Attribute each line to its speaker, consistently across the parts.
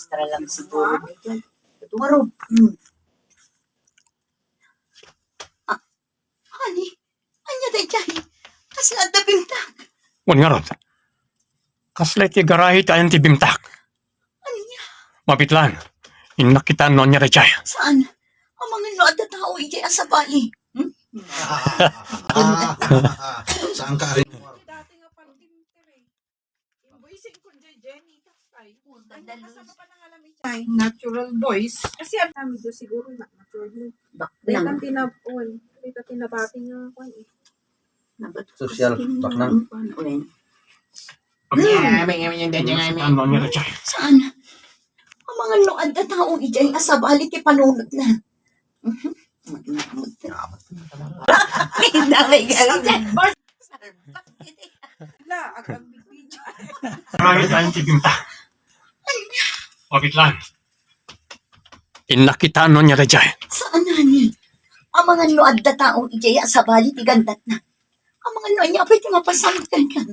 Speaker 1: Extra lang siguro dyan. Tumaro. Honey, anya day dyan. Kasi nga dabimtak.
Speaker 2: Wan nga ron. Kaslay ti garahe tayo ti bimtak.
Speaker 1: Anya?
Speaker 2: Mapitlan. Inakitaan no niya rechay.
Speaker 1: Saan? Ang mga nood na tao ijay sa bali.
Speaker 3: Saan ka rin?
Speaker 4: Dati nga parang timbre. Invoicing ko dyan, Jenny. Takay. Ano kasama pa ng alam chay? Natural voice. Kasi ang dami doon siguro na natural. Dahil tinapon. Dahil tinabating nga ako eh.
Speaker 3: Social, baknang.
Speaker 2: Inakitaan no niya rechay.
Speaker 1: Saan? Ang mga nood na tao ijay sa bali ti panunod na. Damay galing dyan.
Speaker 4: Wala, agad big
Speaker 2: Garahe tayo ti bimtak. Mapitlan. Inakitaan no niya rechay.
Speaker 1: Saan na niya? Ang mga nood na tao ijay sa bali ti gandat na. Ang mga nood niya apay ti mapasamot kan kan.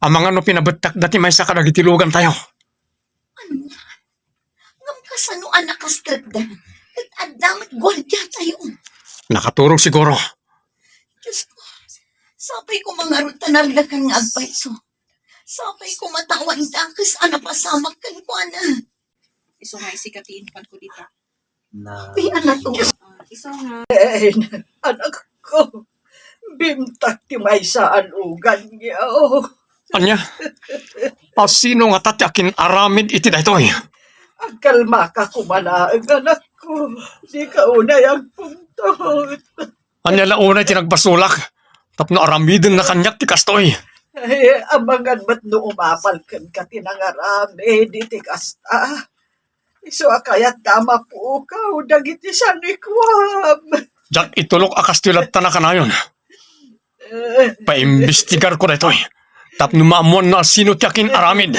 Speaker 2: Ang mga no pinabetak dati may sa kadagitilugan tayo.
Speaker 1: Ano nga? Ngam kasano anak kastrip da. At adamit gwaldya tayo.
Speaker 2: Nakaturog siguro.
Speaker 1: Diyos ko. Sapay ko mga rutanarla kan nga agpaiso. Sapay ko matawan dakas ana pasamak kan ko ana.
Speaker 4: Iso nga isikatiin pan ko dito.
Speaker 3: Na,
Speaker 1: Pi anak to.
Speaker 4: Iso nga.
Speaker 5: Anak ko, bimtak ti may saan ugan niya.
Speaker 2: Anya? Sino nga tatyakin aramid iti daytoy?
Speaker 5: Agkalma ka kumanaag, anak ko. Di ka unay ang puntot.
Speaker 2: Anya launay tinagbasulak. Tapno aramidin na kanyak ti kastoy.
Speaker 5: Ay, amangan ba't no umapal ka tinangarami, di ti kasta. Iso akayat tama po ka, dagiti sanikwam.
Speaker 2: Diyak itulok akastilat na kanayon. Paimbestigar ko daytoy. Tapno maamuan na sino tiyakin aramid.